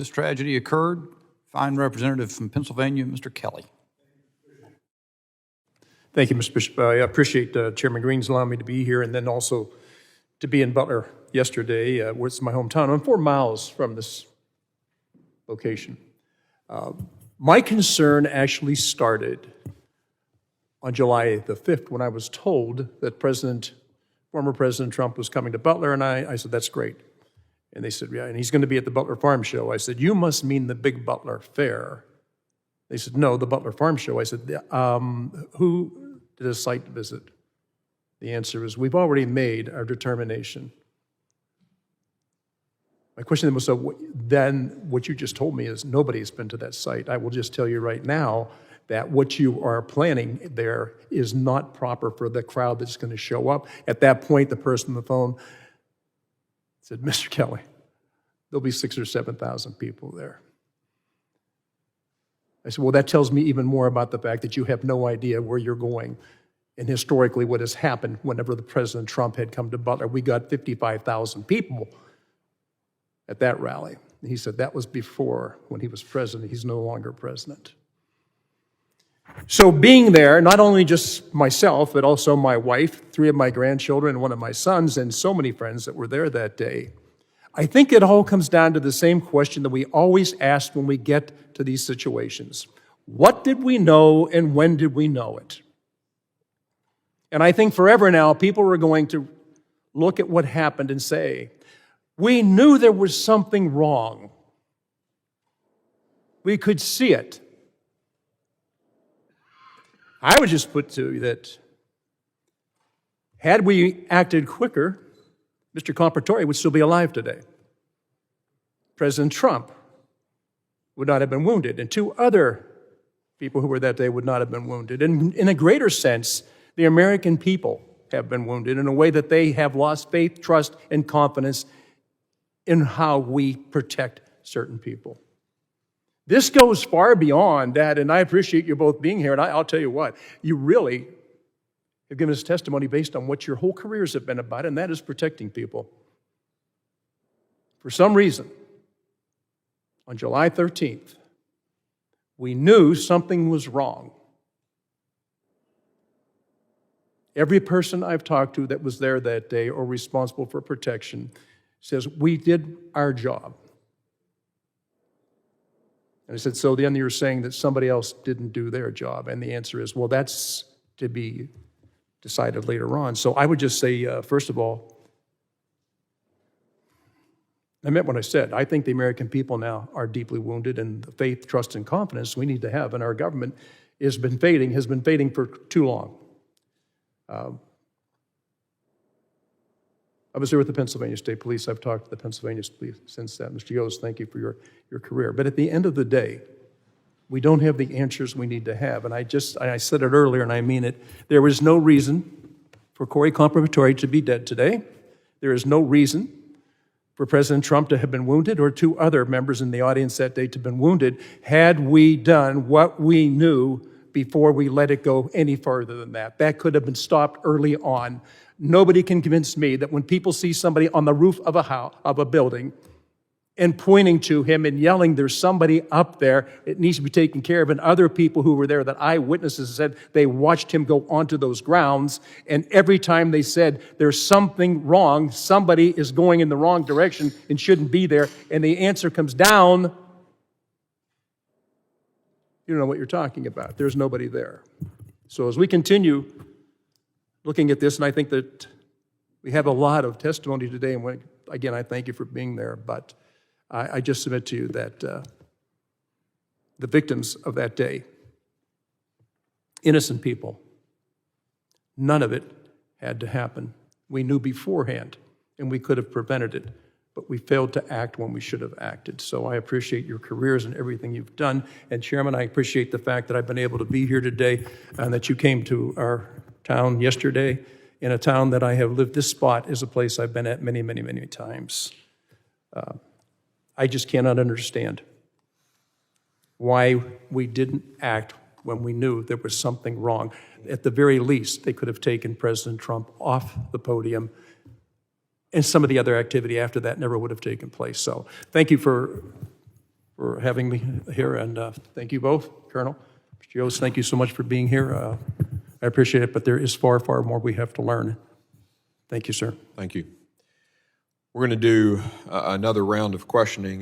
This tragedy occurred. Fine representative from Pennsylvania, Mr. Kelly. Thank you, Mr. Bishop. I appreciate Chairman Green's allowing me to be here and then also to be in Butler yesterday, where it's my hometown. I'm 4 miles from this location. My concern actually started on July the 5th when I was told that former President Trump was coming to Butler, and I said, that's great. And they said, yeah, and he's going to be at the Butler Farm Show. I said, you must mean the big Butler Fair. They said, no, the Butler Farm Show. I said, who did a site visit? The answer is, we've already made our determination. My question then was, so then what you just told me is nobody's been to that site. I will just tell you right now that what you are planning there is not proper for the crowd that's going to show up. At that point, the person on the phone said, Mr. Kelly, there'll be 6,000 or 7,000 people there. I said, well, that tells me even more about the fact that you have no idea where you're going. And historically, what has happened whenever the President Trump had come to Butler, we got 55,000 people at that rally. And he said that was before, when he was president. He's no longer president. So being there, not only just myself, but also my wife, 3 of my grandchildren, and 1 of my sons, and so many friends that were there that day, I think it all comes down to the same question that we always ask when we get to these situations. What did we know and when did we know it? And I think forever now, people are going to look at what happened and say, we knew there was something wrong. We could see it. I would just put to you that had we acted quicker, Mr. Compratore would still be alive today. President Trump would not have been wounded, and 2 other people who were that day would not have been wounded. And in a greater sense, the American people have been wounded in a way that they have lost faith, trust, and confidence in how we protect certain people. This goes far beyond that, and I appreciate you both being here, and I'll tell you what, you really have given us testimony based on what your whole careers have been about, and that is protecting people. For some reason, on July 13th, we knew something was wrong. Every person I've talked to that was there that day or responsible for protection says, we did our job. And I said, so then you're saying that somebody else didn't do their job? And the answer is, well, that's to be decided later on. So I would just say, first of all, I meant what I said. I think the American people now are deeply wounded, and the faith, trust, and confidence we need to have in our government has been fading for too long. I was there with the Pennsylvania State Police. I've talked to the Pennsylvania Police since then. Mr. Yost, thank you for your career. But at the end of the day, we don't have the answers we need to have. And I said it earlier, and I mean it. There is no reason for Corey Compratore to be dead today. There is no reason for President Trump to have been wounded or 2 other members in the audience that day to have been wounded had we done what we knew before we let it go any further than that. That could have been stopped early on. Nobody can convince me that when people see somebody on the roof of a building and pointing to him and yelling, there's somebody up there, it needs to be taken care of. And other people who were there, that eyewitnesses said they watched him go onto those grounds, and every time they said there's something wrong, somebody is going in the wrong direction and shouldn't be there, and the answer comes down, you don't know what you're talking about. There's nobody there. So as we continue looking at this, and I think that we have a lot of testimony today, and again, I thank you for being there, but I just submit to you that the victims of that day, innocent people, none of it had to happen. We knew beforehand, and we could have prevented it, but we failed to act when we should have acted. So I appreciate your careers and everything you've done. And Chairman, I appreciate the fact that I've been able to be here today and that you came to our town yesterday, in a town that I have lived. This spot is a place I've been at many, many, many times. I just cannot understand why we didn't act when we knew there was something wrong. At the very least, they could have taken President Trump off the podium, and some of the other activity after that never would have taken place. So thank you for for having me here, and thank you both. Colonel, Mr. Yost, thank you so much for being here. I appreciate it, but there is far, far more we have to learn. Thank you, sir. Thank you. We're going to do another round of questioning.